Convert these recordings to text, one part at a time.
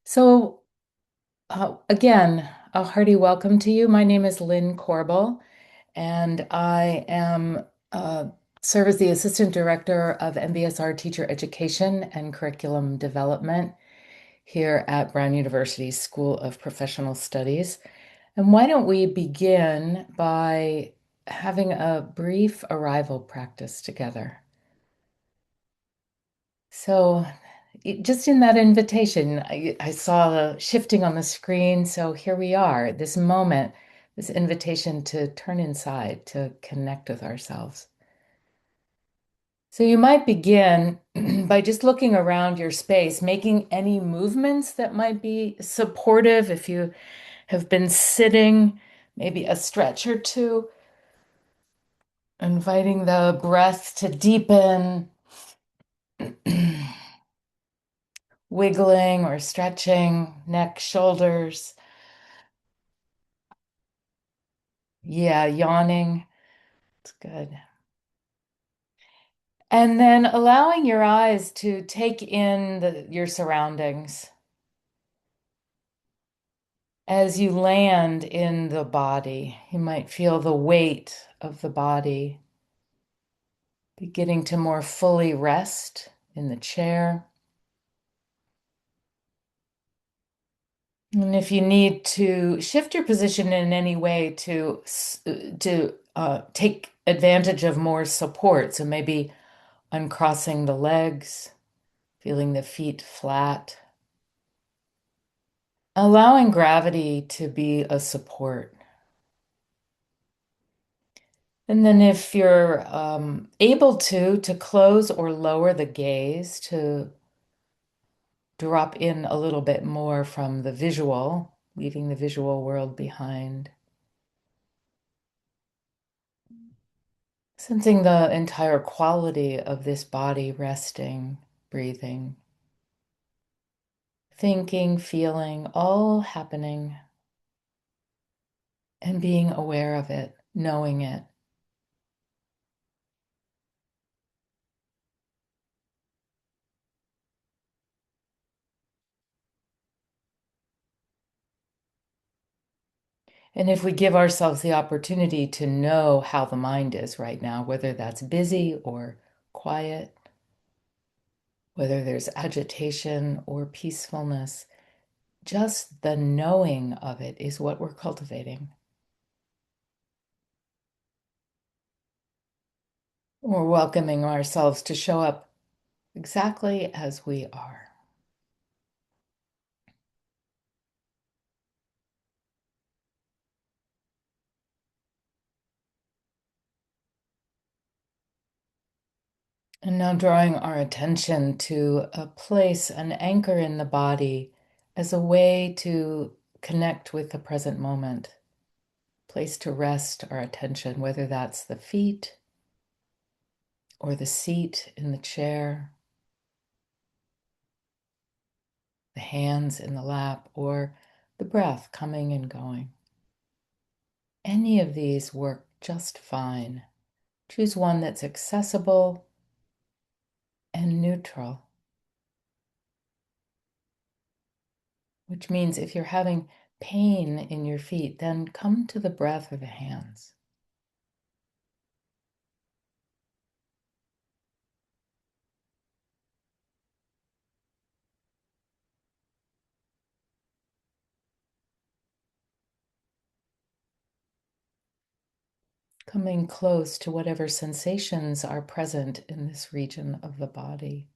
So, again, a hearty welcome to you. My name is Lynn Corbel, and I am serve as the Assistant Director of MBSR Teacher Education and Curriculum Development here at Brown University School of Professional Studies. And why don't we begin by having a brief arrival practice together? So, just in that invitation, I saw the shifting on the screen. So here we are, this moment, this invitation to turn inside, to connect with ourselves. So you might begin by just looking around your space, making any movements that might be supportive. If you have been sitting, maybe a stretch or two, inviting the breath to deepen. Wiggling or stretching, neck, shoulders. Yeah, yawning. It's good. And then allowing your eyes to take in your surroundings as you land in the body. You might feel the weight of the body beginning to more fully rest in the chair. And if you need to shift your position in any way to take advantage of more support, so maybe uncrossing the legs, feeling the feet flat, allowing gravity to be a support. And then if you're able to close or lower the gaze, to drop in a little bit more from the visual, leaving the visual world behind. Sensing the entire quality of this body resting, breathing, thinking, feeling, all happening, and being aware of it, knowing it. And if we give ourselves the opportunity to know how the mind is right now, whether that's busy or quiet, whether there's agitation or peacefulness, just the knowing of it is what we're cultivating. We're welcoming ourselves to show up exactly as we are. And now drawing our attention to a place, an anchor in the body as a way to connect with the present moment, place to rest our attention, whether that's the feet or the seat in the chair, the hands in the lap, or the breath coming and going. Any of these work just fine. Choose one that's accessible and neutral, which means if you're having pain in your feet, then come to the breath or the hands. Coming close to whatever sensations are present in this region of the body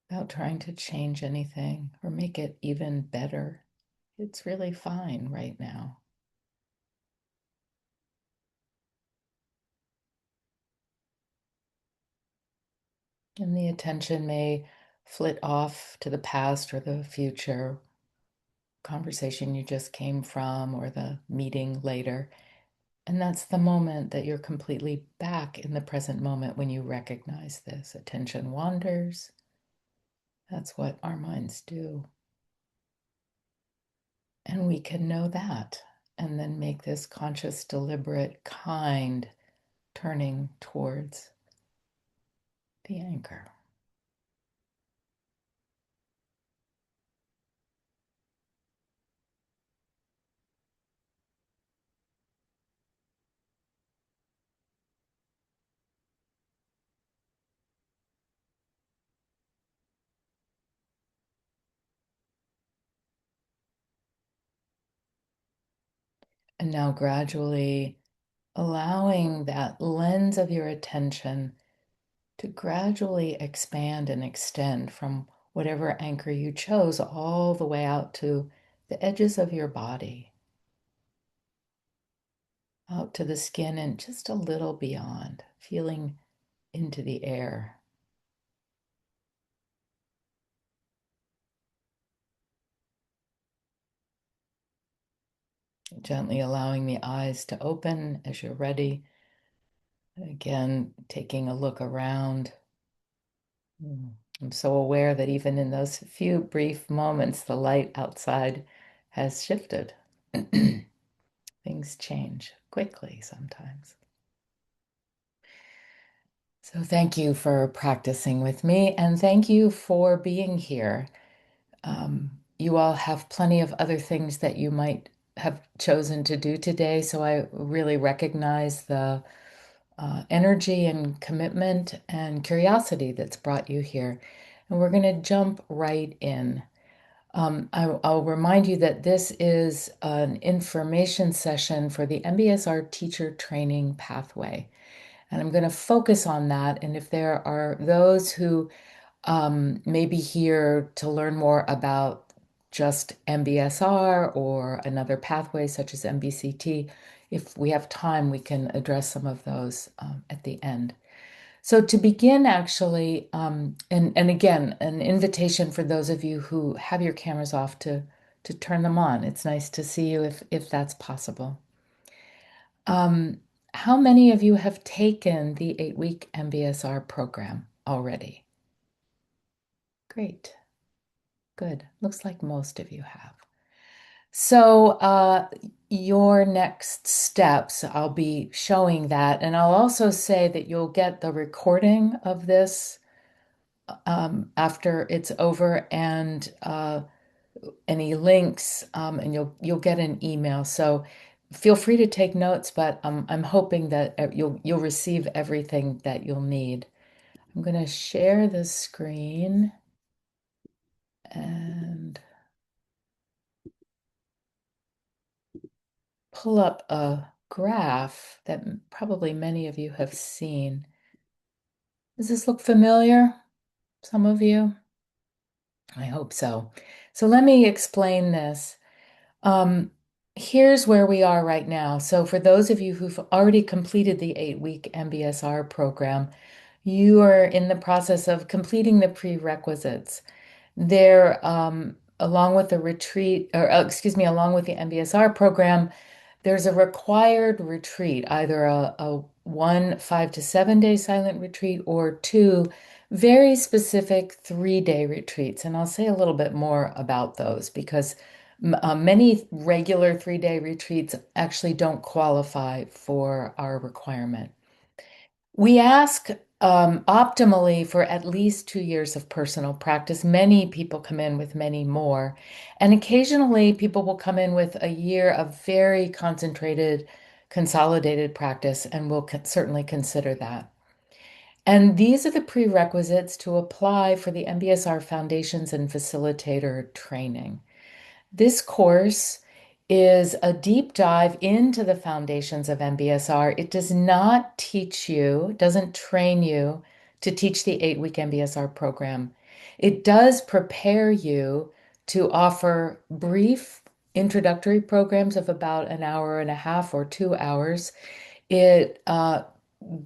without trying to change anything or make it even better. It's really fine right now. And the attention may flit off to the past or the future, conversation you just came from, or the meeting later. And that's the moment that you're completely back in the present moment when you recognize this. Attention wanders. That's what our minds do. And we can know that and then make this conscious, deliberate, kind turning towards the anchor. And now gradually allowing that lens of your attention to gradually expand and extend from whatever anchor you chose all the way out to the edges of your body, out to the skin and just a little beyond, feeling into the air. Gently allowing the eyes to open as you're ready. Again, taking a look around. I'm so aware that even in those few brief moments, the light outside has shifted. Things change quickly sometimes. So thank you for practicing with me, and thank you for being here. You all have plenty of other things that you might have chosen to do today, so I really recognize the energy and commitment and curiosity that's brought you here. And we're going to jump right in. I'll remind you that this is an information session for the MBSR Teacher Training Pathway. And I'm going to focus on that. And if there are those who may be here to learn more about just MBSR or another pathway such as MBCT, if we have time, we can address some of those at the end. So to begin, actually, and again, an invitation for those of you who have your cameras off to turn them on. It's nice to see you if that's possible. Um, how many of you have taken the 8-week MBSR program already? Great, good. Looks like most of you have. So your next steps, I'll be showing that, and I'll also say that you'll get the recording of this after it's over, and any links, and you'll get an email. So feel free to take notes, but I'm hoping that you'll receive everything that you'll need. I'm going to share the screen and pull up a graph that probably many of you have seen. Does this look familiar? Some of you? I hope so. So let me explain this. Um, Here's where we are right now. So for those of you who've already completed the 8-week MBSR program, you are in the process of completing the prerequisites. There, along with the retreat, or excuse me, along with the MBSR program, there's a required retreat, either a 1 5 to 7 day silent retreat or two very specific 3-day retreats. And I'll say a little bit more about those because many regular 3-day retreats actually don't qualify for our requirement. We ask optimally for at least 2 years of personal practice. Many people come in with many more. And occasionally, people will come in with a year of very concentrated, consolidated practice, and we'll certainly consider that. And these are the prerequisites to apply for the MBSR Foundations and Facilitator Training. This course is a deep dive into the foundations of MBSR. It does not teach you, doesn't train you to teach the 8-week MBSR program. It does prepare you to offer brief introductory programs of about an hour and a half or 2 hours. It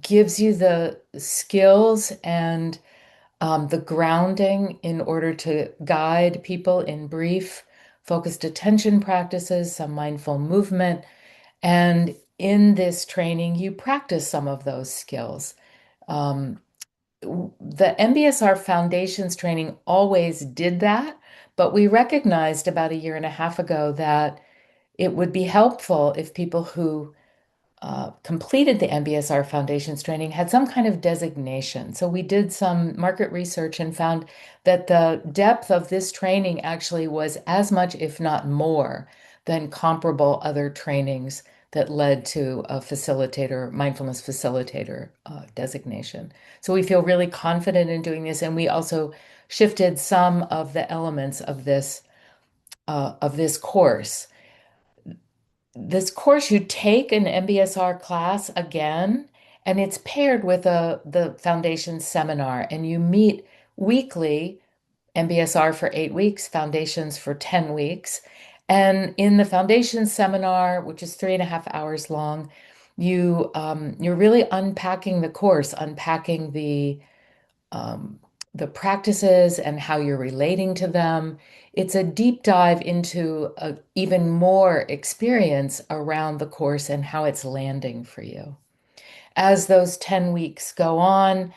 gives you the skills and the grounding in order to guide people in brief, focused attention practices, some mindful movement. And in this training, you practice some of those skills. Um, the MBSR Foundations training always did that, but we recognized about a year and a half ago that it would be helpful if people who completed the MBSR Foundations training had some kind of designation. So we did some market research and found that the depth of this training actually was as much, if not more, than comparable other trainings that led to a facilitator, mindfulness facilitator designation. So we feel really confident in doing this, and we also shifted some of the elements of this course. this course, you take an MBSR class again, and it's paired with the foundation seminar, and you meet weekly, MBSR for 8 weeks, foundations for 10 weeks. And in the foundation seminar, which is 3.5 hours long, you're really unpacking the course, unpacking um, the practices and how you're relating to them. It's a deep dive into even more experience around the course and how it's landing for you. As those 10 weeks go on,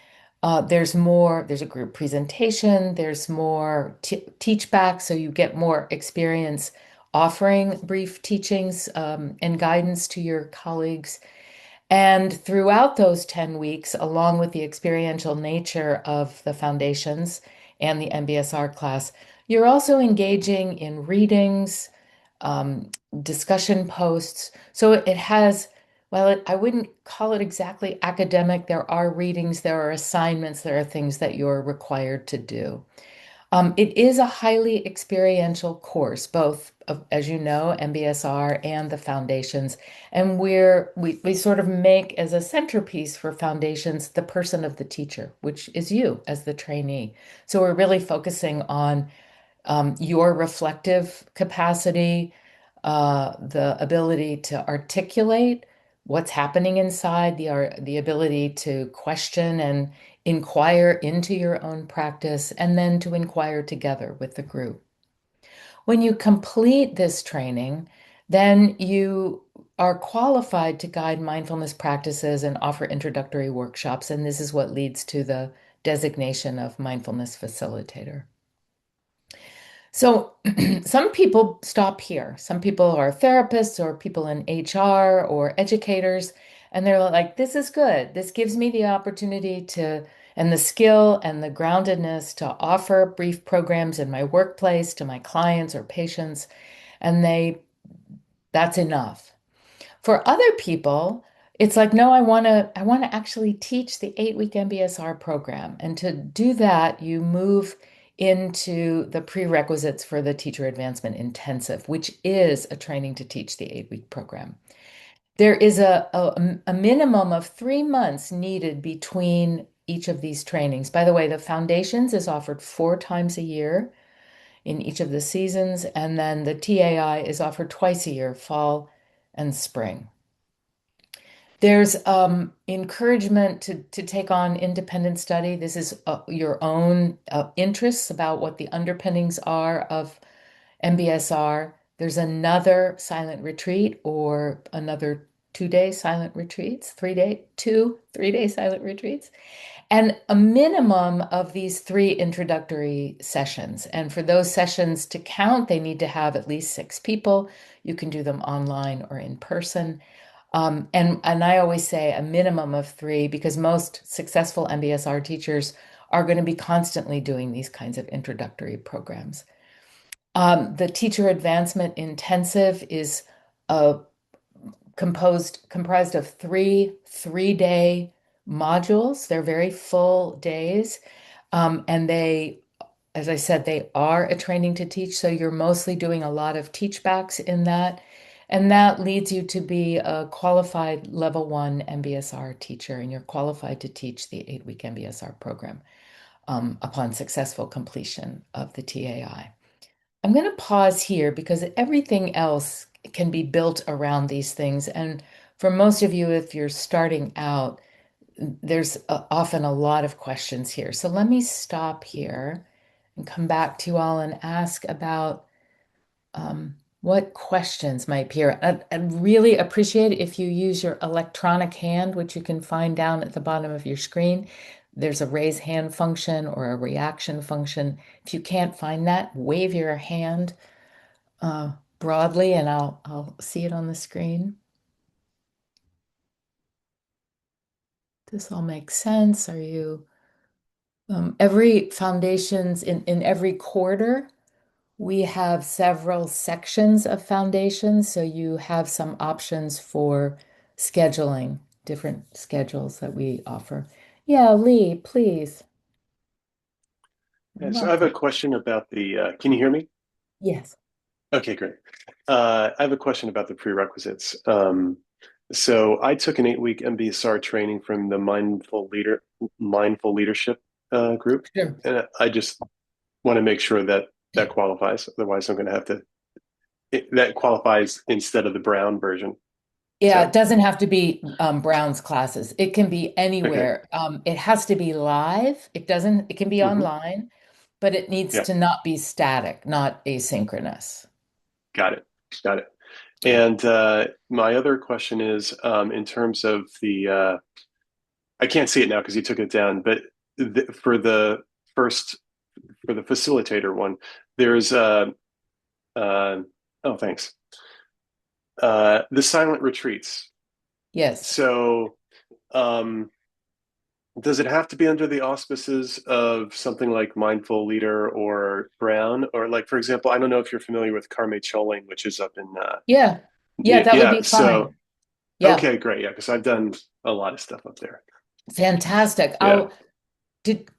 there's a group presentation, there's more teach back, so you get more experience offering brief teachings and guidance to your colleagues. And throughout those 10 weeks, along with the experiential nature of the foundations and the MBSR class, you're also engaging in readings, um, discussion posts. So it has, well, I wouldn't call it exactly academic. There are readings, there are assignments, there are things that you're required to do. It is a highly experiential course, both of, as you know, MBSR and the foundations. And we sort of make as a centerpiece for foundations the person of the teacher, which is you as the trainee. So we're really focusing on your reflective capacity, the ability to articulate what's happening inside, the ability to question and inquire into your own practice, and then to inquire together with the group. When you complete this training, then you are qualified to guide mindfulness practices and offer introductory workshops, and this is what leads to the designation of mindfulness facilitator. So some people stop here. Some people are therapists or people in HR or educators, and they're like, this is good. This gives me the opportunity to, and the skill and the groundedness to offer brief programs in my workplace to my clients or patients, and that's enough. For other people, it's like, no, I want to actually teach the 8 week MBSR program. And to do that, you move into the prerequisites for the teacher advancement intensive, which is a training to teach the 8 week program. There is a minimum of 3 months needed between each of these trainings. By the way, the foundations is offered 4 times a year in each of the seasons, and then the TAI is offered twice a year, fall and spring. There's encouragement to take on independent study. This is your own interests about what the underpinnings are of MBSR. There's another silent retreat or another 2 day silent retreats, 3 day, 3 day silent retreats, and a minimum of these 3 introductory sessions. And for those sessions to count, they need to have at least 6 people. You can do them online or in person. And I always say a minimum of 3 because most successful MBSR teachers are going to be constantly doing these kinds of introductory programs. The Teacher Advancement Intensive is uh, comprised of 3 3-day modules. They're very full days, and as I said, they are a training to teach. So you're mostly doing a lot of teach backs in that. And that leads you to be a qualified level 1 MBSR teacher, and you're qualified to teach the 8 week MBSR program upon successful completion of the TAI. I'm going to pause here because everything else can be built around these things. And for most of you, if you're starting out, there's often a lot of questions here. So let me stop here and come back to you all and ask about what questions might appear. I'd really appreciate it if you use your electronic hand, which you can find down at the bottom of your screen. There's a raise hand function or a reaction function. If you can't find that, wave your hand broadly and I'll see it on the screen. This all makes sense. Are you every foundations in every quarter? We have several sections of foundations, so you have some options for scheduling, different schedules that we offer. Yeah, Lee, please. Yes, I have a Welcome. question about can you hear me? Yes. Okay, great. I have a question about the prerequisites. So I took an 8-week MBSR training from the Mindful Leadership group, Sure. and I just want to make sure that that qualifies. Otherwise, I'm going to have to that qualifies instead of the Brown version. Is Yeah, that it doesn't have to be Brown's classes. It can be okay? anywhere. It has to be live. It can be Hmm. online, but it needs Yeah, to not be static, not asynchronous. got it. Got it. Yeah. And my other question is in terms of I can't see it now because you took it down, but for the first for the facilitator one, there's uh, oh thanks, the silent retreats. Yes. So um, does it have to be under the auspices of something like Mindful Leader or Brown, or like for example, I don't know if you're familiar with Karma Choling, which is up in Yeah. Yeah, that would yeah. be So fine. Yeah. okay, great, yeah, because I've done a lot of stuff up there. Fantastic. Yeah, Did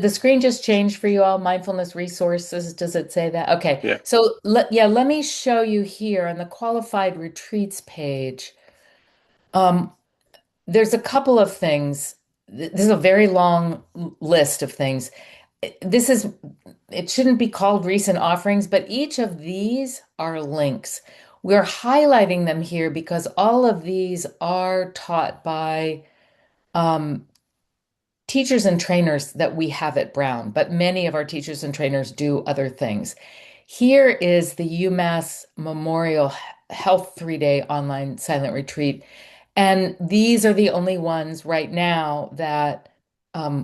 the screen just change for you all? Mindfulness resources, does it say that? Okay. yeah. So let me show you here on the qualified retreats page. Um, there's a couple of things. This is a very long list of things. This is, it shouldn't be called recent offerings, but each of these are links. We're highlighting them here because all of these are taught by um, teachers and trainers that we have at Brown, but many of our teachers and trainers do other things. Here is the UMass Memorial Health 3-day online silent retreat. And these are the only ones right now that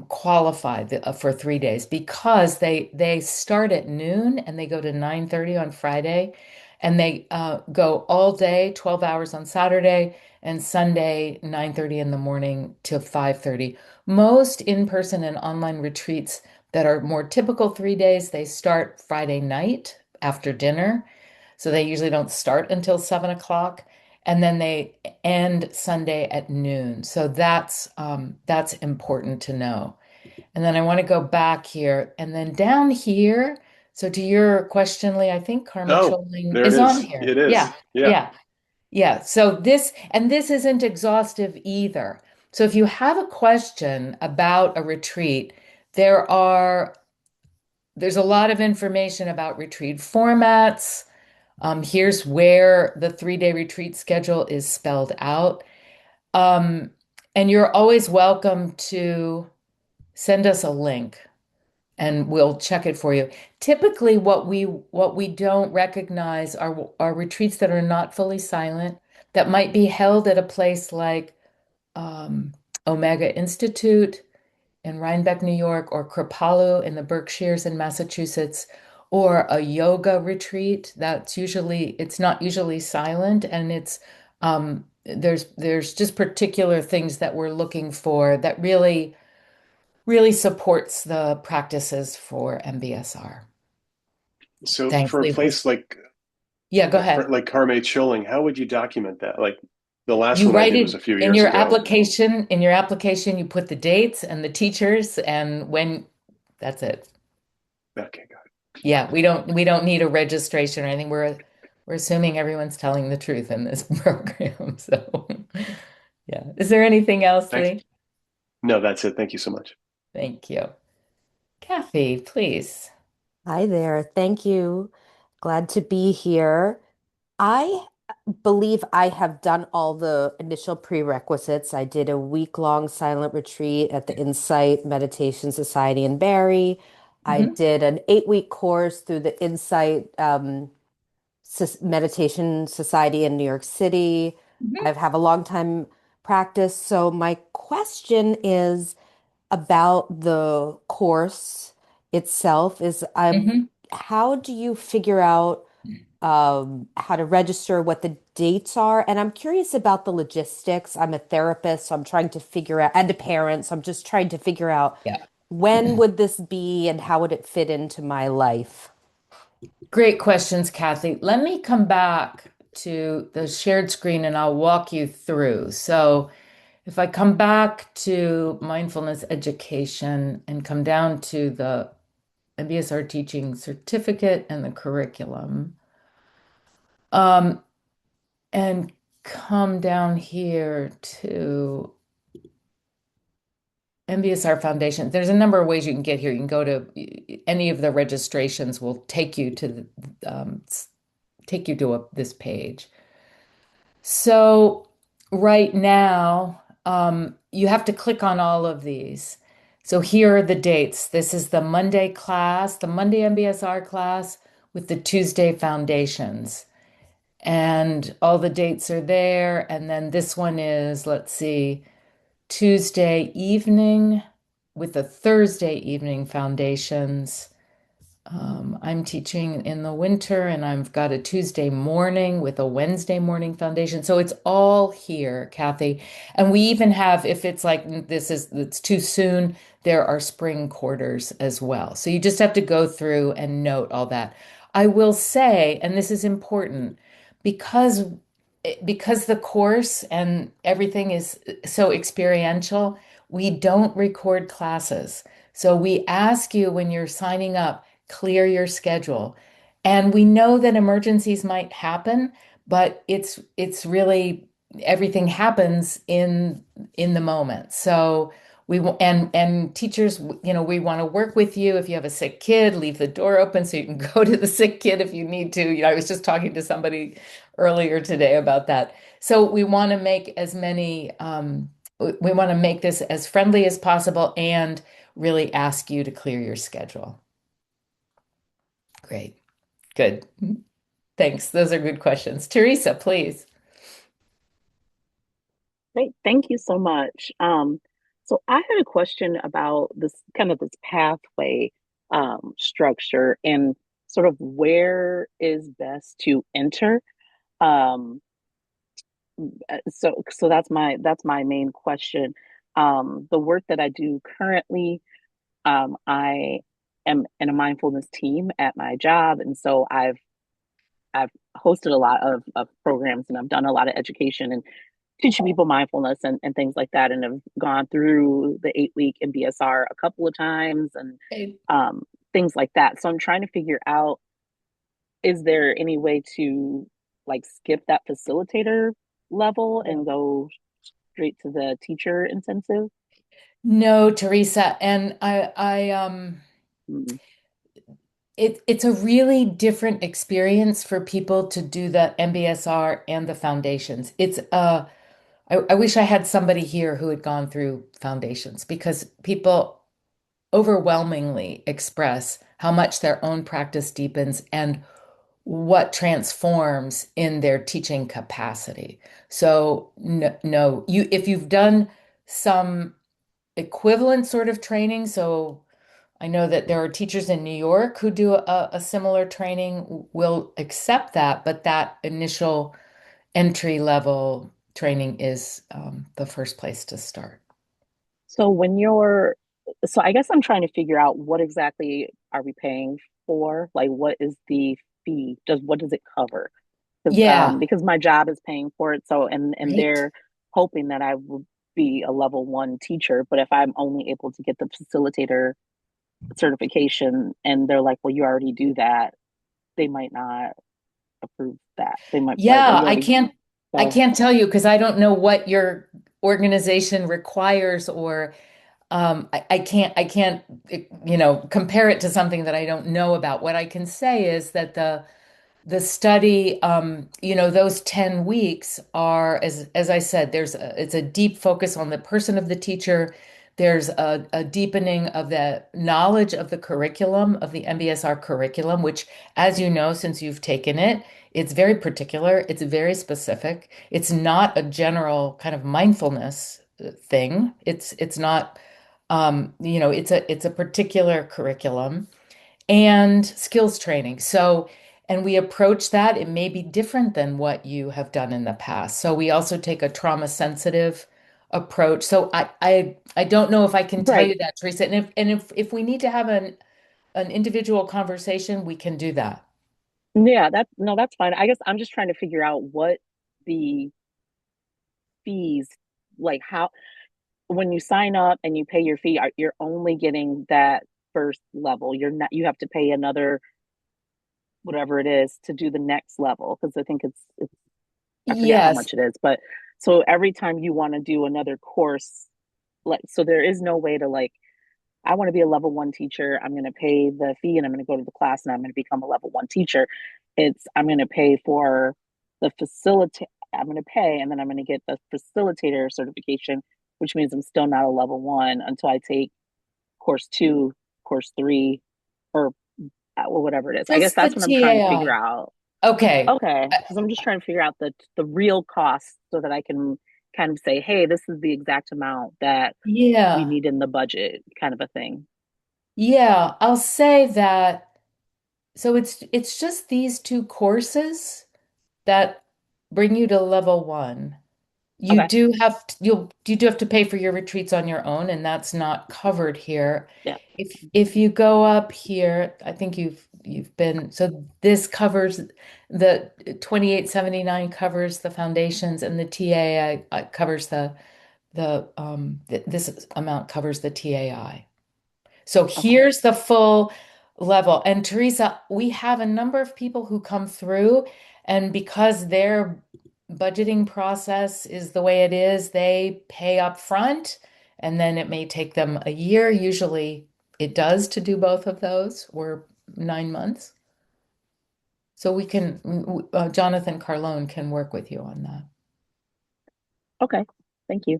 qualify for 3 days because they start at noon and they go to 9:30 on Friday, and they go all day, 12 hours on Saturday, and Sunday, 9:30 in the morning till 5:30. Most in-person and online retreats that are more typical 3 days, they start Friday night after dinner. So they usually don't start until 7 o'clock. And then they end Sunday at noon. So that's important to know. And then I want to go back here and then down here. So to your question, Lee, I think Karma Oh, Choling there it is on is. here. It is. Yeah, Yeah. yeah. Yeah, so this isn't exhaustive either. So if you have a question about a retreat, there are there's a lot of information about retreat formats. Here's where the 3-day retreat schedule is spelled out. Um, and you're always welcome to send us a link and we'll check it for you. Typically, what we don't recognize are retreats that are not fully silent, that might be held at a place like um, Omega Institute in Rhinebeck, New York, or Kripalu in the Berkshires in Massachusetts, or a yoga retreat. It's not usually silent, and there's just particular things that we're looking for that really supports the practices for MBSR. So Thanks, for a Lee. place Yeah, go ahead. like Carme Chilling, how would you document that? Like the last You one I write did was it a few years ago. in your application, you put the dates and the teachers and when that's it. Okay, got Yeah, we don't need a registration or anything. We're assuming everyone's telling the truth in this program. So, yeah. Is there anything it. else, Thanks. Lee? No, that's it. Thank you so much. Thank you. Kathy, please. Hi there. Thank you. Glad to be here. I believe I have done all the initial prerequisites. I did a week-long silent retreat at the Insight Meditation Society in Barrie. I Hmm. did an 8-week course through the Insight Meditation Society in New York City. I Hmm. have a long time practice. So my question is about the course itself is Hmm. how do you figure out how to register, what the dates are? And I'm curious about the logistics. I'm a therapist, so I'm trying to figure out, and a parent, so I'm just trying to figure out Yeah. when would this be and how would it fit into my life? Great questions, Kathy. Let me come back to the shared screen and I'll walk you through. So, if I come back to mindfulness education and come down to the MBSR teaching certificate and the curriculum. Um, and come down here to MBSR Foundation. There's a number of ways you can get here. You can go to any of the registrations will take you to this page. So right now, you have to click on all of these. So here are the dates. This is the Monday class, the Monday MBSR class with the Tuesday foundations. And all the dates are there. And then this one is, let's see, Tuesday evening with the Thursday evening foundations. I'm teaching in the winter and I've got a Tuesday morning with a Wednesday morning foundation. So it's all here, Kathy. And we even have, if it's like it's too soon, there are spring quarters as well. So you just have to go through and note all that. I will say, and this is important, because because the course and everything is so experiential, we don't record classes. So we ask you when you're signing up, clear your schedule. And we know that emergencies might happen, but it's really everything happens in the moment. So and teachers, we want to work with you. If you have a sick kid, leave the door open so you can go to the sick kid if you need to. I was just talking to somebody earlier today about that. So we want to make we want to make this as friendly as possible and really ask you to clear your schedule. Great. Good. Thanks. Those are good questions. Teresa, please. Great, thank you so much. So I had a question about this pathway structure and sort of where is best to enter. Um, so that's my main question. The work that I do currently, I am in a mindfulness team at my job, and so I've hosted a lot of programs and I've done a lot of education and teaching people mindfulness and things like that, and have gone through the 8-week MBSR a couple of times and Okay. um, things like that. So I'm trying to figure out, is there any way to like skip that facilitator level and go straight to the teacher intensive? No, Teresa, and Hmm. it's a really different experience for people to do the MBSR and the foundations. I wish I had somebody here who had gone through foundations because people overwhelmingly express how much their own practice deepens and what transforms in their teaching capacity. So no, you if you've done some equivalent sort of training, so I know that there are teachers in New York who do a similar training, will accept that, but that initial entry level training is the first place to start. So when you're, so I guess I'm trying to figure out what exactly are we paying for? Like, what is the fee? What does it cover? Yeah, Because my job is paying for it. So and right. they're hoping that I will be a level one teacher. But if I'm only able to get the facilitator certification and they're like, well, you already do that, they might not approve that. They might be like, well, Yeah, you already I so can't tell you because I don't know what your organization requires or I can't compare it to something that I don't know about. What I can say is that the study, those 10 weeks are, as I said, it's a deep focus on the person of the teacher. There's a deepening of the knowledge of the curriculum, of the MBSR curriculum, which, as you know, since you've taken it, it's very particular, it's very specific. It's not a general kind of mindfulness thing. It's not, it's a particular curriculum and skills training. So, and we approach that, it may be different than what you have done in the past. So we also take a trauma sensitive approach. So I don't know if I can tell you right. that, Teresa. And if we need to have an individual conversation, we can do that. Yeah, that no, that's fine. I guess I'm just trying to figure out what the fees, like how when you sign up and you pay your fee, you're only getting that. first level. You're not, you have to pay another whatever it is to do the next level because I think it's I forget how Yes. much it is, but so every time you want to do another course, like so there is no way to like I want to be a level one teacher. I'm going to pay the fee and I'm going to go to the class and I'm going to become a level one teacher. It's I'm going to pay for the facility. I'm going to pay and then I'm going to get the facilitator certification, which means I'm still not a level one until I take course two, course three, or whatever it is. I guess Just the that's what I'm trying to figure TAI. out. Okay. Okay, because I'm just trying to figure out the real cost so that I can kind of say, hey, this is the exact amount that we Yeah. need in the budget, kind of a thing. Yeah. I'll say that. So it's just these two courses that bring you to level one. Okay. You do have to pay for your retreats on your own, and that's not covered here. Yeah. If you go up here, I think you've been so this covers the 2879 covers the foundations and the TAI covers this amount covers the TAI. So Okay. here's the full level. And Teresa, we have a number of people who come through, and because their budgeting process is the way it is, they pay up front, and then it may take them a year. Usually it does to do both of those, or 9 months. So Jonathan Carlone can work with you on that. Okay. Thank you.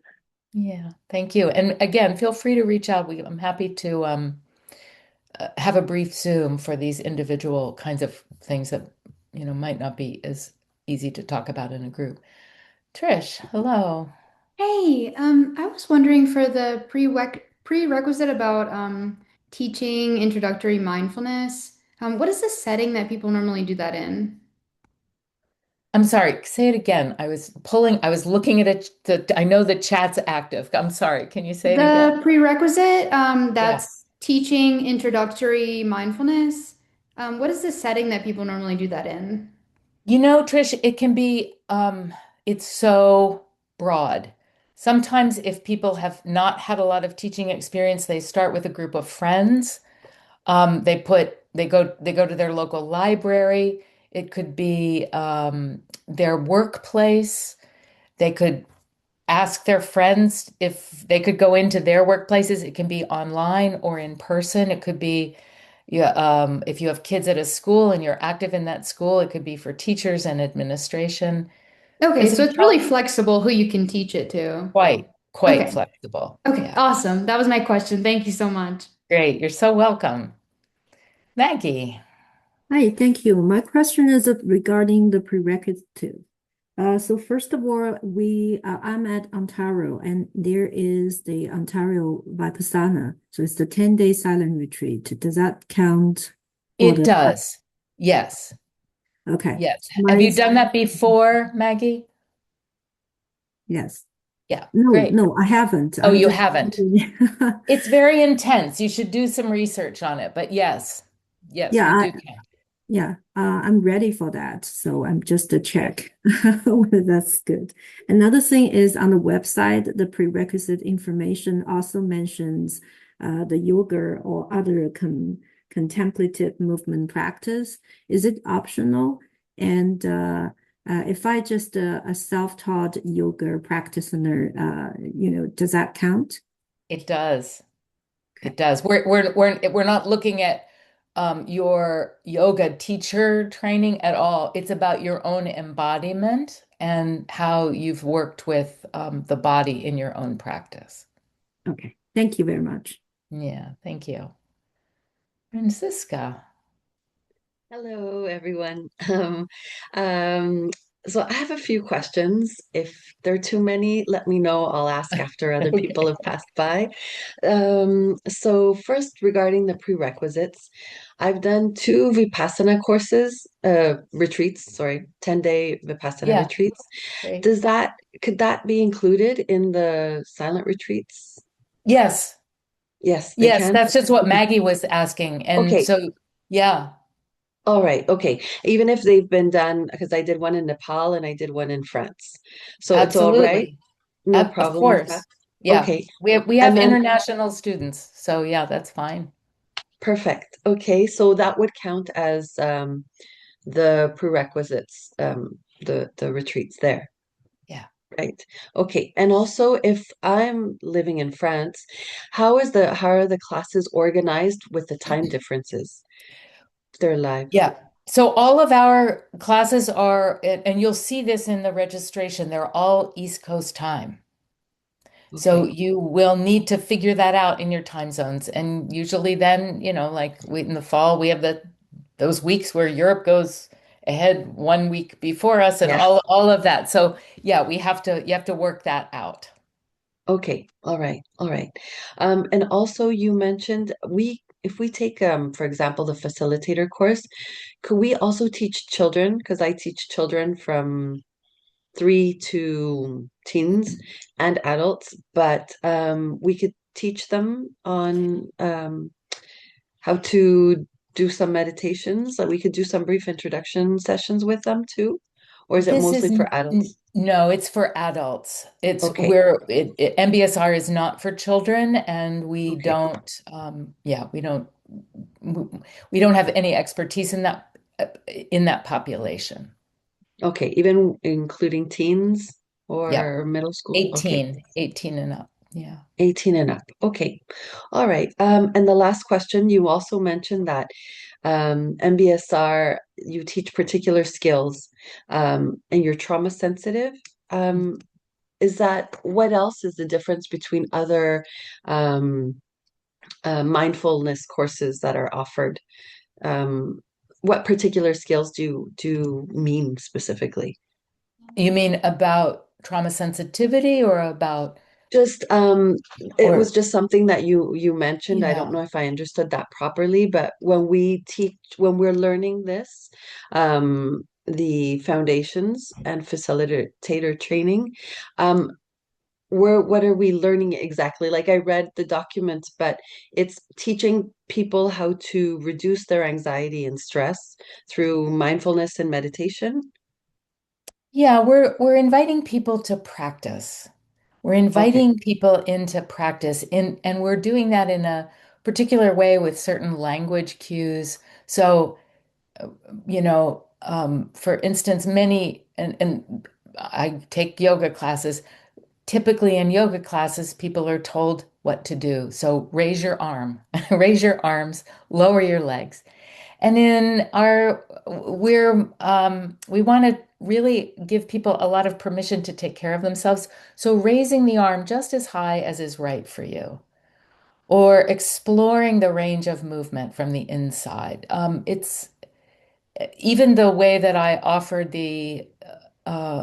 Yeah, thank you. And again, feel free to reach out. I'm happy to have a brief Zoom for these individual kinds of things that, might not be as easy to talk about in a group. Trish, hello. Hey, I was wondering for the prerequisite about teaching introductory mindfulness, what is the setting that people normally do that in? I'm sorry, say it again. I was looking at it. I know the chat's active. I'm sorry. Can you say it again? The prerequisite, Yeah. that's teaching introductory mindfulness. What is the setting that people normally do that in? Trish, it can be, it's so broad. Sometimes if people have not had a lot of teaching experience, they start with a group of friends. They go to their local library. It could be their workplace. They could ask their friends if they could go into their workplaces. It can be online or in person. It could be, yeah, if you have kids at a school and you're active in that school, it could be for teachers and administration. Okay, Does so it it's really help? flexible who you can teach it to. Quite Okay, flexible. okay, Yeah. awesome. That was my question. Thank you so much. Great. You're so welcome. Maggie. Hi, thank you. My question is regarding the prerequisite. So first of all, I'm at Ontario, and there is the Ontario Vipassana. So it's the 10-day silent retreat. Does that count for It the? does. Yes. Okay. Yes. Have My you done that before, Maggie? yes. Yeah. No, Great. no, I haven't. Oh, I'm you just haven't. wondering. It's very intense. You should do some research on it. But yes, yes, you Yeah, do count. yeah, I'm ready for that. So I'm just a Great. check whether that's good. Another thing is on the website, the prerequisite information also mentions the yoga or other contemplative movement practice. Is it optional? And if I just a self-taught yoga practitioner, does that count? It does. Okay. It does. We're not looking at your yoga teacher training at all. It's about your own embodiment and how you've worked with the body in your own practice. Okay. Thank you very much. Yeah, thank you. Francisca. Hello, everyone. Um, so I have a few questions. If there are too many, let me know. I'll ask after other people Okay. have passed by. So first, regarding the prerequisites, I've done two Vipassana courses, retreats, sorry, 10-day Vipassana Yeah, retreats. great. Could that be included in the silent retreats? Yes. Yes, they Yes, can. that's just what Maggie was asking. And Okay. so, yeah, All right, okay. Even if they've been done, because I did one in Nepal and I did one in France. So it's all right. absolutely. No Of problem with that. course. Yeah. Okay. We have And then international students. So yeah, that's fine. Perfect. Okay, so that would count as the prerequisites, the retreats there. Yeah. Right. Okay. And also, if I'm living in France, how are the classes organized with the time differences? They're live. Yeah. So all of our classes are, and you'll see this in the registration, they're all East Coast time. So Okay. you will need to figure that out in your time zones. And usually then, in the fall, we have those weeks where Europe goes ahead 1 week before us and Yeah. all of that. So yeah, you have to work that out. Okay. All right. All right. And also you mentioned if we take for example, the facilitator course, could we also teach children? Because I teach children from 3 to teens and adults, but we could teach them on how to do some meditations. Like we could do some brief introduction sessions with them too, or is it This mostly is for adults? no, it's for adults. Okay, MBSR is not for children, and we okay, don't, we don't have any expertise in that population. okay. Even including teens Yep. or middle school? Okay, 18 and up. Yeah. 18 and up. Okay, all right. And the last question, you also mentioned that MBSR, you teach particular skills, and you're trauma sensitive. Um, is that what else is the difference between other um, mindfulness courses that are offered? Um, what particular skills do you mean specifically? You mean about trauma sensitivity or about, Just it was or, just something that you mentioned. I don't yeah. know if I understood that properly, but when we're learning this, the foundations and facilitator training, um, what are we learning exactly? Like I read the documents, but it's teaching people how to reduce their anxiety and stress through mindfulness and meditation. Yeah, we're inviting people to practice. We're Okay. inviting people into practice and we're doing that in a particular way with certain language cues. So, for instance, and I take yoga classes. Typically in yoga classes, people are told what to do. So raise your arm, raise your arms, lower your legs. And in we want to really give people a lot of permission to take care of themselves. So raising the arm just as high as is right for you, or exploring the range of movement from the inside. It's even the way that I offered the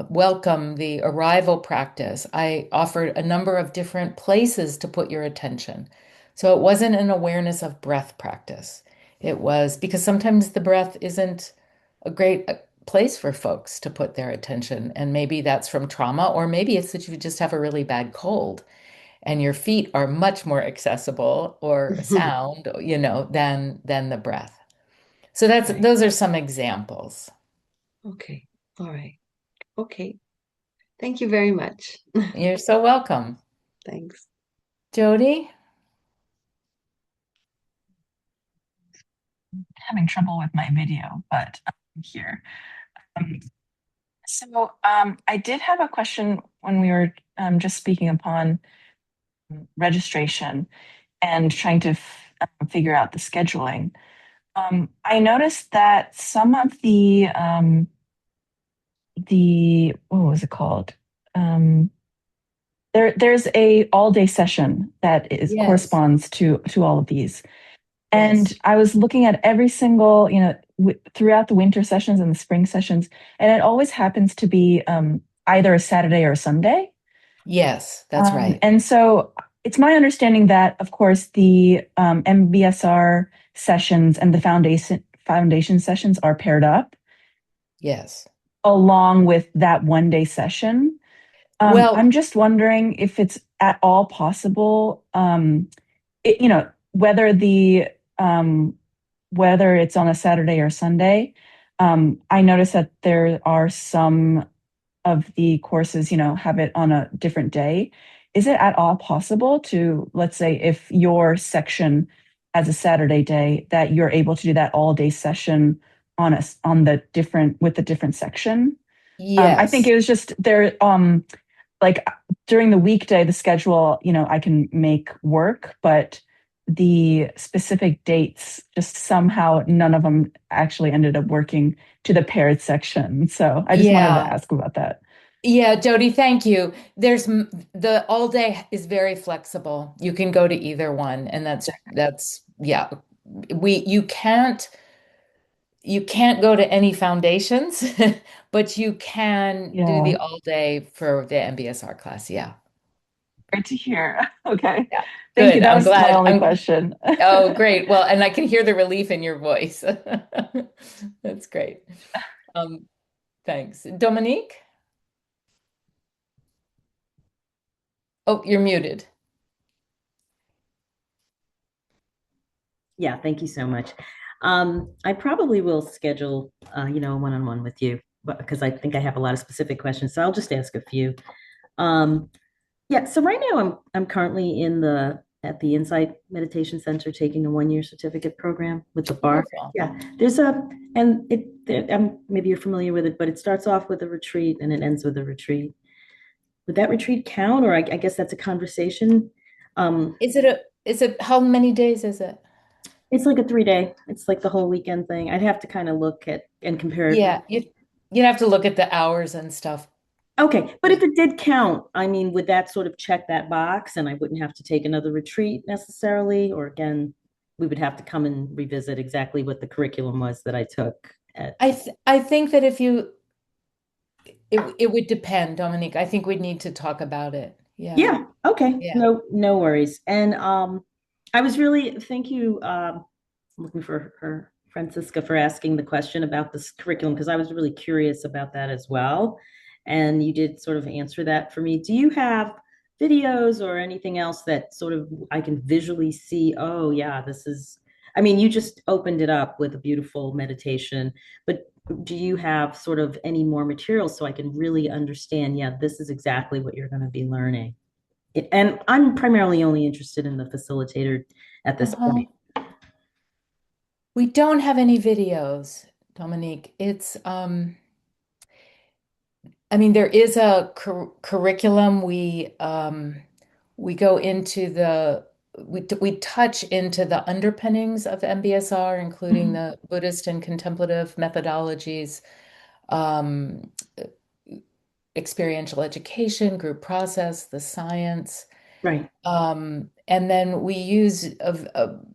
welcome, the arrival practice, I offered a number of different places to put your attention. So it wasn't an awareness of breath practice. It was because sometimes the breath isn't a great place for folks to put their attention. And maybe that's from trauma, or maybe it's that you just have a really bad cold and your feet are much more accessible or sound, than the breath. So Right. those are some examples. Okay. All right. Okay. Thank you very much. You're so welcome. Thanks. Jody? Having trouble with my video, but I'm here. So I did have a question when we were just speaking upon registration and trying to figure out the scheduling. I noticed that some of the what was it called? Um, there's a all day session that is Yes, corresponds to all of these. And yes, I was looking at every single, throughout the winter sessions and the spring sessions, and it always happens to be either a Saturday or a Sunday. yes, that's right. And so it's my understanding that, of course, the MBSR sessions and the foundation sessions are paired up Yes. along with that 1 day session. I'm Well, just wondering if it's at all possible, whether um, whether it's on a Saturday or Sunday. I notice that there are some of the courses, have it on a different day. Is it at all possible to, let's say, if your section as a Saturday day, that you're able to do that all day session on the different with the different section. I think Yes. it was just there. Like during the weekday, the schedule, I can make work, but the specific dates, just somehow none of them actually ended up working to the paired section. So I just wanted to Yeah. ask about that. Yeah, Jody, thank you. The all day is very flexible. You can go to either one, and that's yeah. We you can't go to any foundations, but you can do Yeah, the all day for the MBSR class. Yeah. great to hear. Okay. Yeah. Thank you. Good. That I'm was my glad. only question. Oh, great. Well, and I can hear the relief in your voice. That's great. Um, thanks. Dominique? Oh, you're muted. Yeah, thank you so much. I probably will schedule, a one-on-one with you, but because I think I have a lot of specific questions, so I'll just ask a few. Um, yeah, so right now I'm currently at the Insight Meditation Center taking a 1-year certificate program with the bar. Wonderful. Yeah, there's a and maybe you're familiar with it, but it starts off with a retreat and it ends with a retreat. Would that retreat count, or I guess that's a conversation? Is it how many days is it? It's like a 3-day. It's like the whole weekend thing. I'd have to kind of look at and compare it. Yeah, you'd have to look at the hours and stuff. Okay, but if it did count, I mean, would that sort of check that box and I wouldn't have to take another retreat necessarily? Or again, we would have to come and revisit exactly what the curriculum was that I took at. I think that if you it would depend, Dominique. I think we'd need to talk about it. Yeah. Yeah, okay. Yeah. No worries. And I was really thank you I'm looking for her Francisca for asking the question about this curriculum because I was really curious about that as well. And you did sort of answer that for me. Do you have videos or anything else that sort of I can visually see, oh yeah, this is I mean, you just opened it up with a beautiful meditation, but do you have sort of any more material so I can really understand, yeah, this is exactly what you're going to be learning? And I'm primarily only interested in the facilitator at this Uh-huh. point. We don't have any videos, Dominique. I mean, there is a curriculum. We go into we touch into the underpinnings of MBSR, including Mhm. the Buddhist and contemplative methodologies, um, experiential education, group process, the science. Right. And then we use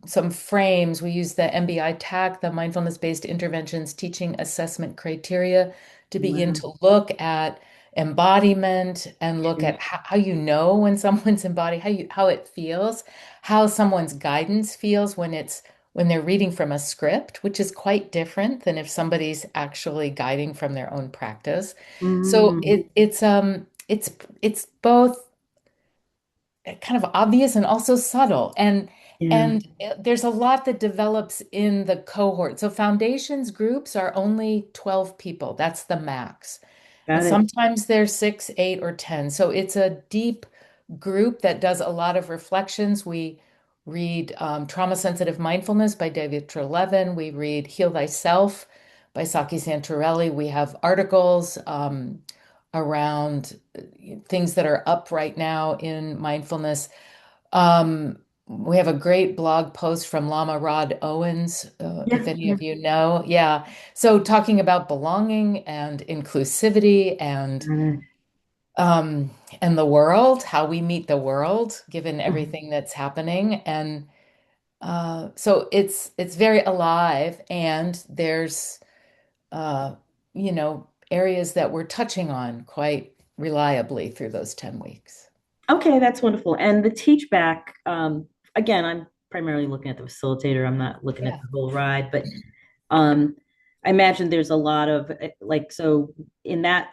some frames. We use the MBI TAC, the mindfulness-based interventions teaching assessment criteria, to begin Wow. to look at embodiment and look at how you know when someone's embodied, how it feels, how someone's guidance feels when they're reading from a script, which is quite different than if somebody's actually guiding from their own practice. So Mm, it's both kind of obvious and also subtle. yeah, And there's a lot that develops in the cohort. So foundations groups are only 12 people. That's the max. And got it. sometimes there's 6, 8, or 10. So it's a deep group that does a lot of reflections. We read Trauma Sensitive Mindfulness by David Treleaven. We read Heal Thyself by Saki Santorelli. We have articles around things that are up right now in mindfulness. We have a great blog post from Lama Rod Owens, if Yeah, any yeah. of you know. Yeah. So talking about belonging and inclusivity Got it. um, and the world, how we meet the world, given Mhm. everything that's happening. And so it's very alive, and there's areas that we're touching on quite reliably through those 10 weeks. Okay, that's wonderful. And the teach back, again, I'm primarily looking at the facilitator. I'm not looking at Yeah. the whole ride, but um, I imagine there's a lot of like, so in that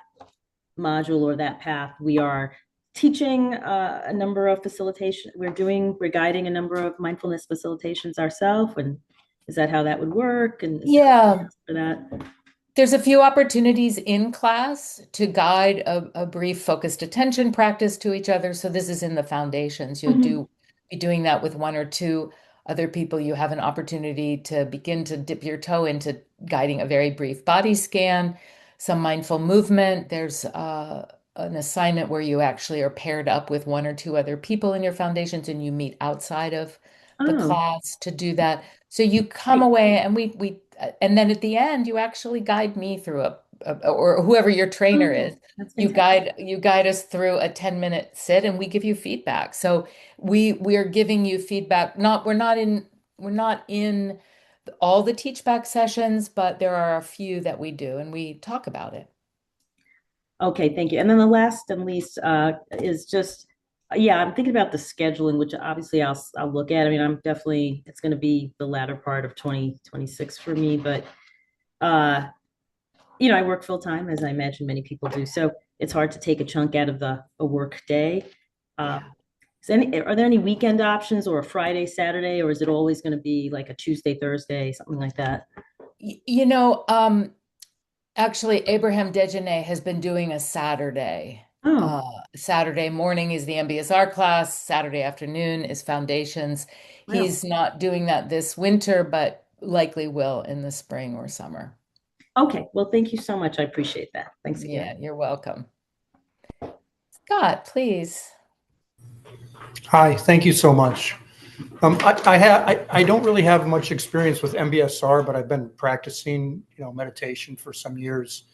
module or that path, we are teaching a number of facilitation. We're guiding a number of mindfulness facilitations ourselves. And is that how that would work? And is there a Yeah, chance for that? there's a few opportunities in class to guide a brief focused attention practice to each other. So this is in the foundations. You'll Mhm. be doing that with one or two. Other people, you have an opportunity to begin to dip your toe into guiding a very brief body scan, some mindful movement. There's an assignment where you actually are paired up with one or two other people in your foundations and you meet outside of the Oh, class to do that. So you come great. away and and then at the end you actually guide me through or whoever your trainer is. Oh, that's fantastic. You guide us through a 10-minute sit and we give you feedback. So we are giving you feedback. Not we're not in all the teach back sessions, but there are a few that we do and we talk about it. Okay, thank you. And then the last and least is just, yeah, I'm thinking about the scheduling, which obviously I'll look at. I mean, I'm definitely it's going to be the latter part of 2026 for me, but uh, I work full time, as I imagine many people do, so it's hard to take a chunk out of a work day. Yeah. Are there any weekend options or a Friday, Saturday, or is it always going to be like a Tuesday, Thursday, something like that? You know, actually, Abraham Dejanay has been doing a Saturday. Oh, Uh, Saturday morning is the MBSR class. Saturday afternoon is foundations. wow. He's not doing that this winter, but likely will in the spring or summer. Okay, well, thank you so much. I appreciate that. Thanks again. Yeah, you're welcome. Scott, please. Hi, thank you so much. I don't really have much experience with MBSR, but I've been practicing, meditation for some years,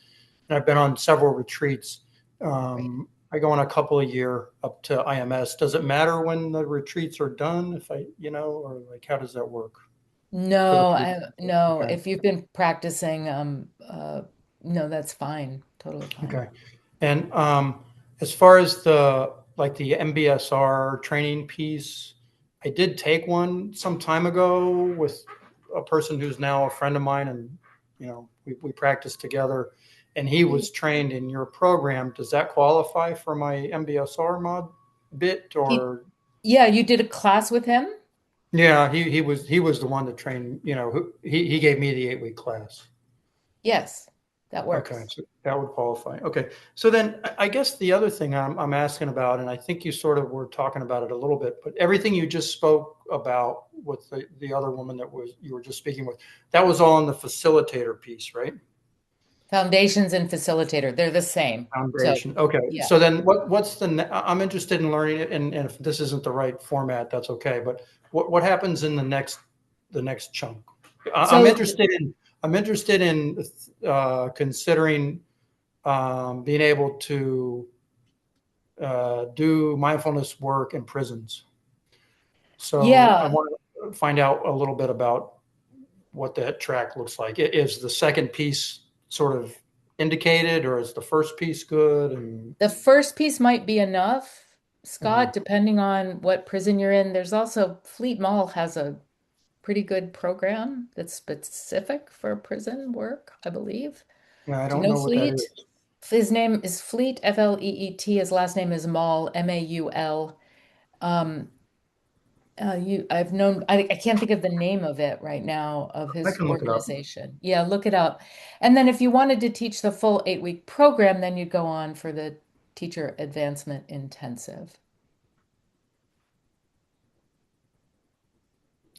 and I've been on several retreats. I go on a couple a year up to IMS. Does it matter when the retreats are done? If or like, how does that work for the pre? No. Okay, If you've been practicing, no, that's fine. Totally fine. okay. And as far as the MBSR training piece, I did take one some time ago with a person who's now a friend of mine, and we practiced together, and he was trained in your program. Does that qualify for my MBSR mod bit, He, or? yeah, you did a class with him? Yeah, he was the one that trained. He gave me the 8-week class. Yes, that Okay, works. so that would qualify. Okay, so then I guess the other thing I'm asking about, and I think you sort of were talking about it a little bit, but everything you just spoke about with the other woman you were just speaking with, that was all in the facilitator piece, right? Foundations and facilitator, they're the same. So, Foundation. Okay, yeah. so then I'm interested in learning it, and if this isn't the right format, that's okay. But what happens in the next chunk? I'm So interested in considering being able to do mindfulness work in prisons. So I yeah, want to find out a little bit about what that track looks like. Is the second piece sort of indicated, or is the first piece good? And the first piece might be enough, mhm. Scott, depending on what prison you're in. There's also Fleet Mall has a pretty good program that's specific for prison work, I believe. Yeah, I Do you don't know know what that Fleet? is. His name is Fleet, Fleet. His last name is Maul, Maul. Um, I can't think of the name of it right now of I his can look it up. organization. Yeah, look it up. And then if you wanted to teach the full 8-week program, then you'd go on for the teacher advancement intensive.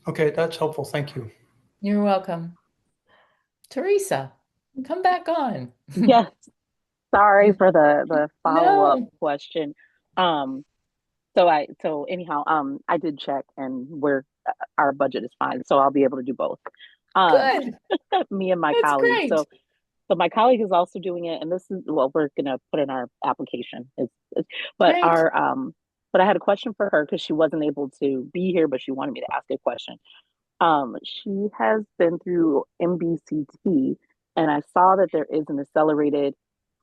Okay, that's helpful. Thank you. You're welcome. Teresa, come back on. Yes, sorry for the follow-up No, question. So anyhow, I did check and our budget is fine, so I'll be able to do both. Um, good. me and my That's colleague. great. So my colleague is also doing it, and this is what we're gonna put in our application. But Great. but I had a question for her because she wasn't able to be here, but she wanted me to ask a question. She has been through MBCT, and I saw that there is an accelerated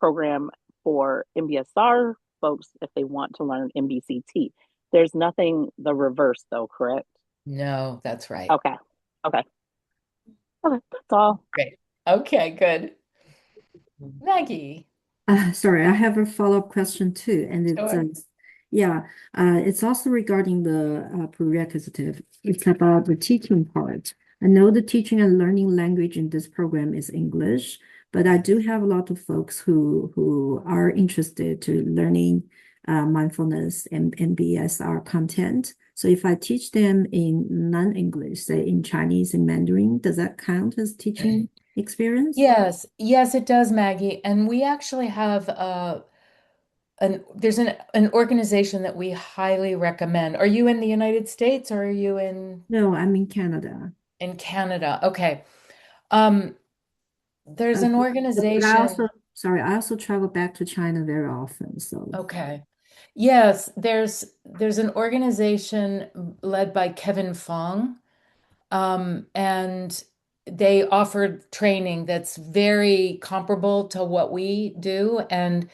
program for MBSR folks if they want to learn MBCT. There's nothing the reverse though, correct? No, that's right. Okay. Okay. Okay. That's all. Great. Okay, good. Maggie. Sorry, I have a follow-up question too, and Sure. it's also regarding the prerequisite. It's about the teaching part. I know the teaching and learning language in this program is English, but I do have a lot of folks who are interested to learning mindfulness and MBSR content. So if I teach them in non-English, say in Chinese and Mandarin, does that count as teaching experience? Yes, yes, it does, Maggie. And we actually have there's an organization that we highly recommend. Are you in the United States or are you No, I'm in Canada. in Canada? Okay. Um, there's an But I organization. also, sorry, I also travel back to China very often. So, Okay. Yes, there's an organization led by Kevin Fong, and they offered training that's very comparable to what we do. And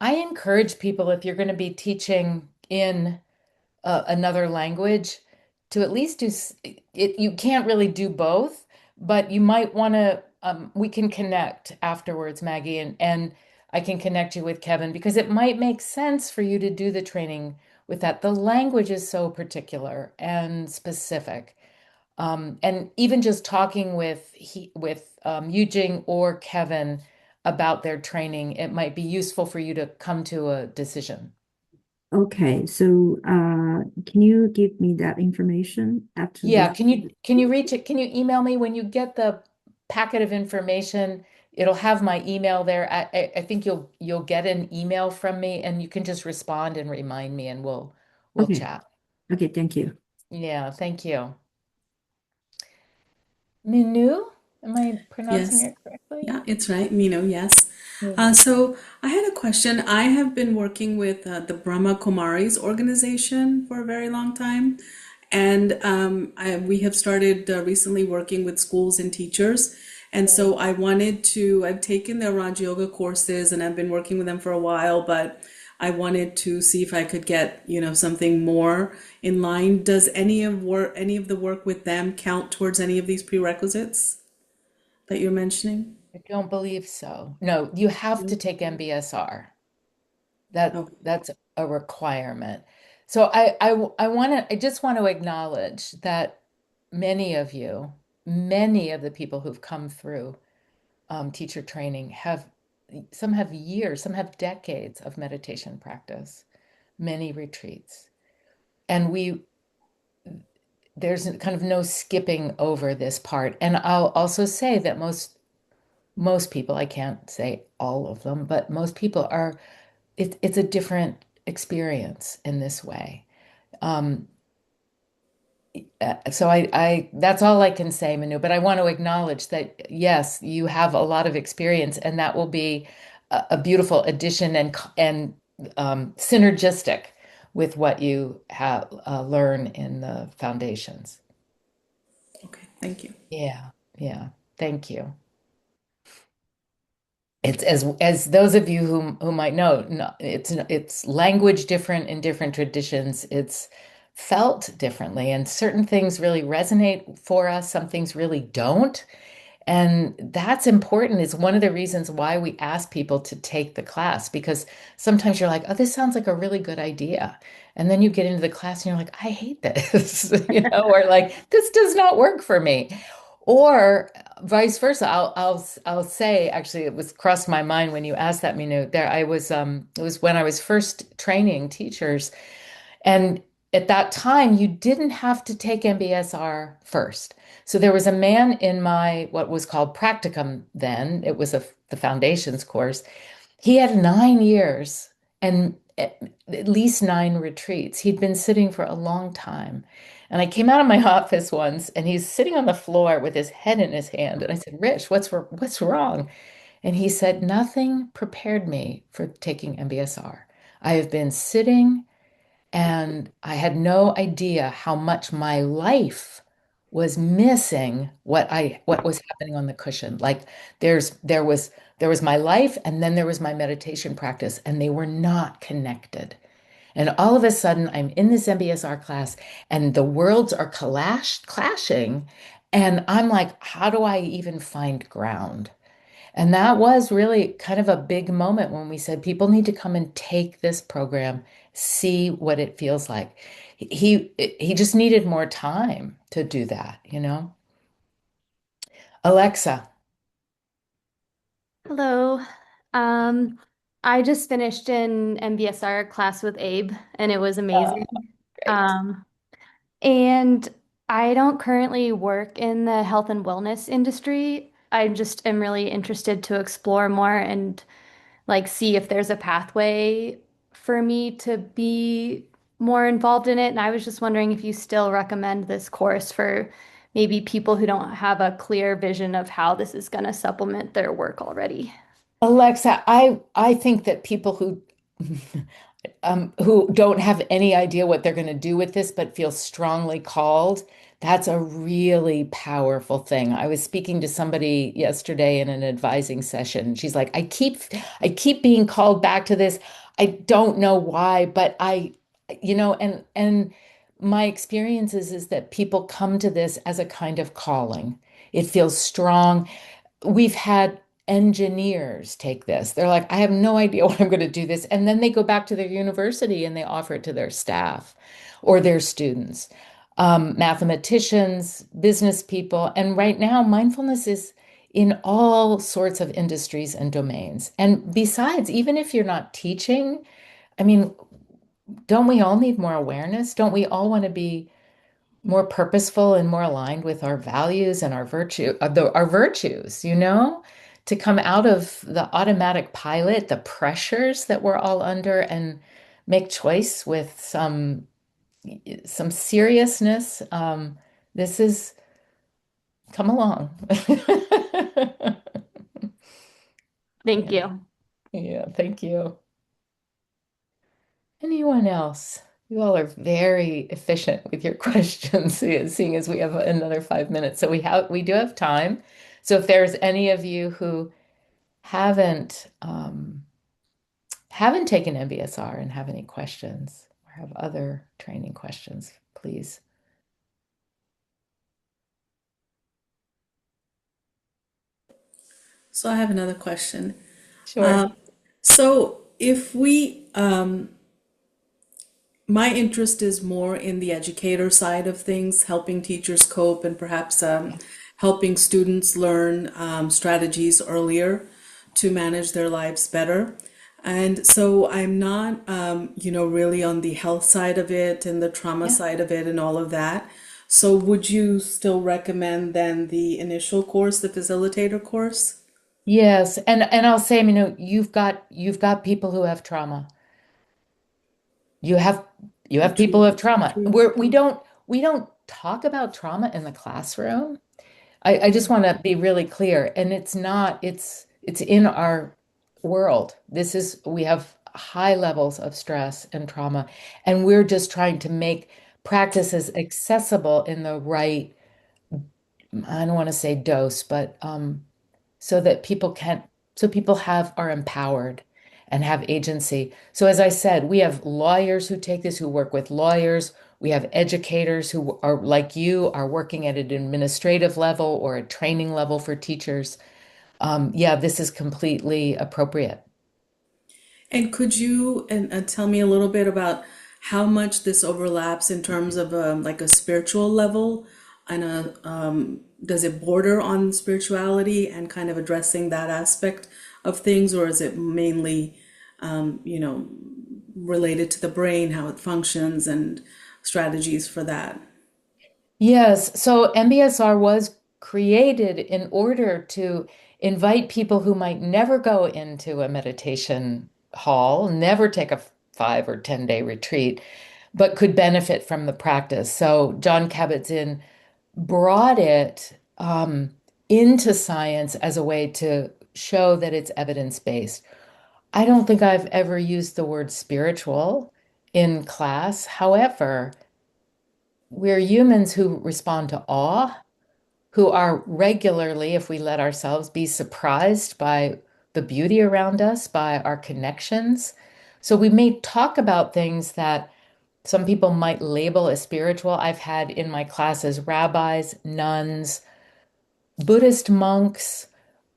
I encourage people, if you're going to be teaching in another language, to at least it. You can't really do both, but you might want to. We can connect afterwards, Maggie, and I can connect you with Kevin because it might make sense for you to do the training with that. The language is so particular and specific. And even just talking with Yujing or Kevin about their training, it might be useful for you to come to a decision. okay. So, can you give me that information after Yeah, this? can you reach it? Can you email me when you get the packet of information? It'll have my email there. I think you'll get an email from me and you can just respond and remind me and we'll Okay. chat. Okay. Thank you. Yeah, thank you. Minu, am I pronouncing Yes. it correctly? Yeah, it's right. Mino, yes. You're welcome. So I had a question. I have been working with the Brahma Kumaris organization for a very long time. And we have started recently working with schools and teachers. And Right. so I've taken the Raj Yoga courses and I've been working with them for a while, but I wanted to see if I could get, something more in line. Does any of the work with them count towards any of these prerequisites that you're mentioning? I don't believe so. No, you have to take MBSR. Okay. That's a requirement. So I just want to acknowledge that many of you, many of the people who've come through teacher training some have years, some have decades of meditation practice, many retreats. And there's kind of no skipping over this part. And I'll also say that most people, I can't say all of them, but most people it's a different experience in this way. Um, so that's all I can say, Manu, but I want to acknowledge that yes, you have a lot of experience and that will be a beautiful addition and synergistic with what you have learn in the foundations. Okay, thank you. Yeah, yeah. Thank you. It's as those of you who might know, no, it's language different in different traditions. It's felt differently, and certain things really resonate for us, some things really don't. And that's important. It's one of the reasons why we ask people to take the class because sometimes you're like, oh, this sounds like a really good idea. And then you get into the class and you're like, I hate this, or like, this does not work for me. Or vice versa. I'll say, actually, it was crossed my mind when you asked that, Minu. It was when I was first training teachers. And at that time, you didn't have to take MBSR first. So there was a man in my what was called practicum then. It was the foundations course. He had 9 years and at least 9 retreats. He'd been sitting for a long time. And I came out of my office once and he's sitting on the floor with his head in his hand. And I said, Rich, what's wrong? And he said, nothing prepared me for taking MBSR. I have been sitting and I had no idea how much my life was missing what was happening on the cushion. Like there was my life and then there was my meditation practice and they were not connected. And all of a sudden I'm in this MBSR class and the worlds are clashing and I'm like, how do I even find ground? And that was really kind of a big moment when we said people need to come and take this program, see what it feels like. He just needed more time to do that. Alexa. Hello. Um, I just finished an MBSR class with Abe and it was Oh, amazing. great. Um, And I don't currently work in the health and wellness industry. I just am really interested to explore more and like see if there's a pathway for me to be more involved in it. And I was just wondering if you still recommend this course for maybe people who don't have a clear vision of how this is going to supplement their work already. Alexa, I think that people who don't have any idea what they're going to do with this, but feel strongly called, that's a really powerful thing. I was speaking to somebody yesterday in an advising session. She's like, I keep being called back to this. I don't know why, but and my experience is that people come to this as a kind of calling. It feels strong. We've had engineers take this. They're like, I have no idea what I'm going to do this. And then they go back to their university and they offer it to their staff or their students, mathematicians, business people. And right now, mindfulness is in all sorts of industries and domains. And besides, even if you're not teaching, I mean, don't we all need more awareness? Don't we all want to be more purposeful and more aligned with our values and our virtues, to come out of the automatic pilot, the pressures that we're all under, and make choice with some seriousness. This is come along. Thank Yeah, you. yeah, thank you. Anyone else? You all are very efficient with your questions, seeing as we have another 5 minutes. So we do have time. So if there's any of you who haven't taken MBSR and have any questions or have other training questions, please. So I have another question. Sure. So if my interest is more in the educator side of things, helping teachers cope and perhaps helping students learn strategies earlier to manage their lives better. And so I'm not, really on the health side of it and the trauma Yeah. side of it and all of that. So would you still recommend then the initial course, the facilitator course? Yes, and I'll say, you've got people who have trauma. You have you have people True, who have trauma. true. We don't talk about trauma in the classroom. I just want to be really clear, and it's in our world. We have high levels of stress and trauma, and we're just trying to make practices accessible in the right, I don't want to say dose, but so that people are empowered and have agency. So as I said, we have lawyers who take this, who work with lawyers. We have educators who are like you, are working at an administrative level or a training level for teachers. Yeah, this is completely appropriate. And could you and tell me a little bit about how much this overlaps in terms of like a spiritual level and does it border on spirituality and kind of addressing that aspect of things, or is it mainly, um, you know, related to the brain, how it functions, and strategies for that? Yes, so MBSR was created in order to invite people who might never go into a meditation hall, never take a 5 or 10 day retreat, but could benefit from the practice. So John Kabat-Zinn brought it into science as a way to show that it's evidence-based. I don't think I've ever used the word spiritual in class. However, we're humans who respond to awe, who are regularly, if we let ourselves be surprised by the beauty around us, by our connections. So we may talk about things that some people might label as spiritual. I've had in my classes rabbis, nuns, Buddhist monks,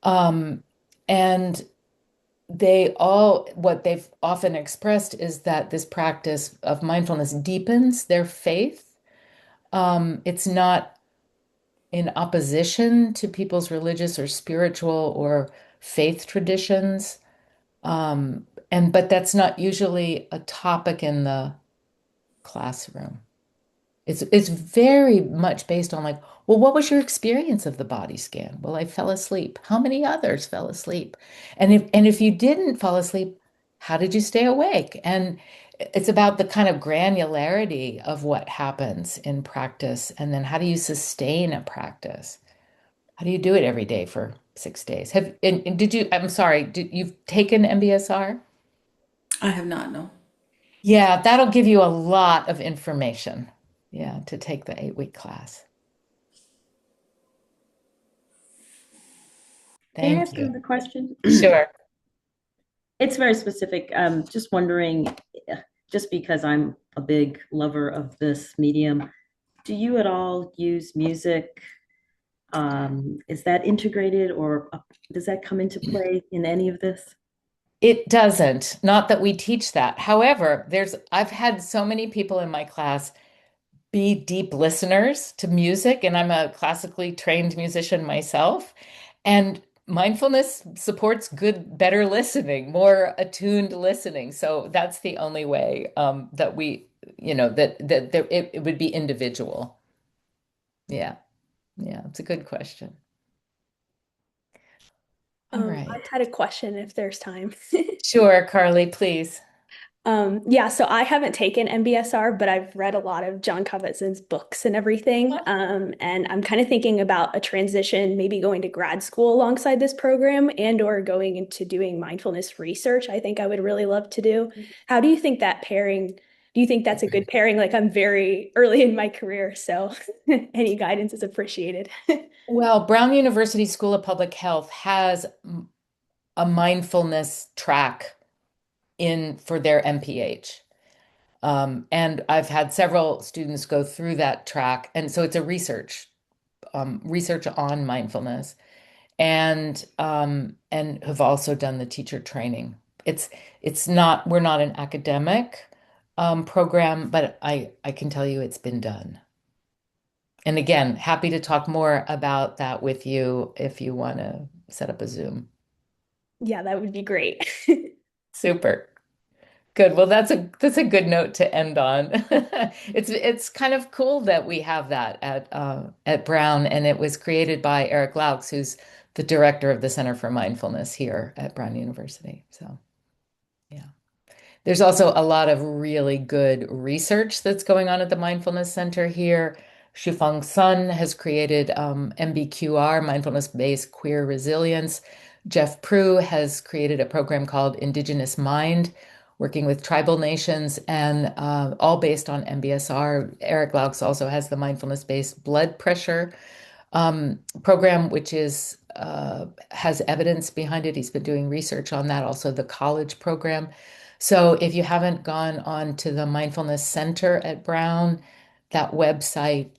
um, and what they've often expressed is that this practice of mindfulness deepens their faith. It's not in opposition to people's religious or spiritual or faith traditions. But that's not usually a topic in the classroom. It's very much based on like, well, what was your experience of the body scan? Well, I fell asleep. How many others fell asleep? And if you didn't fall asleep, how did you stay awake? And it's about the kind of granularity of what happens in practice, and then how do you sustain a practice? How do you do it every day for 6 days? And did you, I'm sorry, you've taken MBSR? I have not, no. Yeah, that'll give you a lot of information. Yeah, to take the 8-week class. May I Thank ask you. another question? Sure. It's very specific. Just wondering, just because I'm a big lover of this medium, do you at all use music? Is that integrated or does that come into play in any of this? It doesn't. Not that we teach that. However, I've had so many people in my class be deep listeners to music, and I'm a classically trained musician myself. And mindfulness supports better listening, more attuned listening. So that's the only way that it would be individual. Yeah, yeah, it's a good question. All I right. had a question if there's time. Sure, Carly, please. Yeah, so I haven't taken MBSR, but I've read a lot of John Kabat-Zinn's books and everything. And I'm kind of thinking about a transition, maybe going to grad school alongside this program and or going into doing mindfulness research. I think I would really love to do. How do you think that pairing, do you think that's a good pairing? Like I'm very early in my career, so any guidance is appreciated. Well, Brown University School of Public Health has a mindfulness track in for their MPH. And I've had several students go through that track. And so it's a research on mindfulness, and have also done the teacher training. It's not, we're not an academic program, but I can tell you it's been done. And again, happy to talk more about that with you if you want to set up a Zoom. Yeah, that would be great. Super. Good. Well, that's a good note to end on. It's kind of cool that we have that at Brown, and it was created by Eric Laux, who's the director of the Center for Mindfulness here at Brown University. So, yeah. There's also a lot of really good research that's going on at the Mindfulness Center here. Shufang Sun has created MBQR, Mindfulness-Based Queer Resilience. Jeff Prue has created a program called Indigenous Mind, working with tribal nations, and all based on MBSR. Eric Laux also has the Mindfulness-Based Blood Pressure program, which has evidence behind it. He's been doing research on that, also the college program. So if you haven't gone on to the Mindfulness Center at Brown, that website,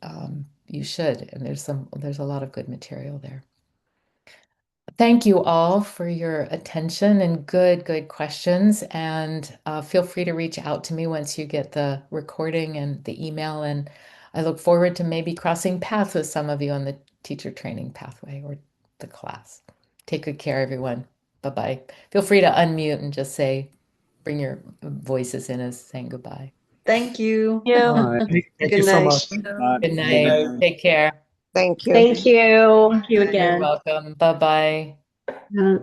you should. And there's a lot of good material there. Thank you all for your attention and good questions. And feel free to reach out to me once you get the recording and the email. And I look forward to maybe crossing paths with some of you on the teacher training pathway or the class. Take good care, everyone. Bye-bye. Feel free to unmute and just bring your voices in as saying goodbye. Thank you. All right. Thank Good you so night. much. Good night. Take care. Thank you. Thank you. Thank you You're again. welcome. Bye-bye.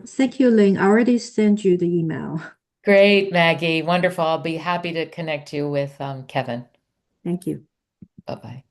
Thank you, Lynn. I already sent you the email. Great, Maggie. Wonderful. I'll be happy to connect you with Kevin. Thank you. Bye-bye.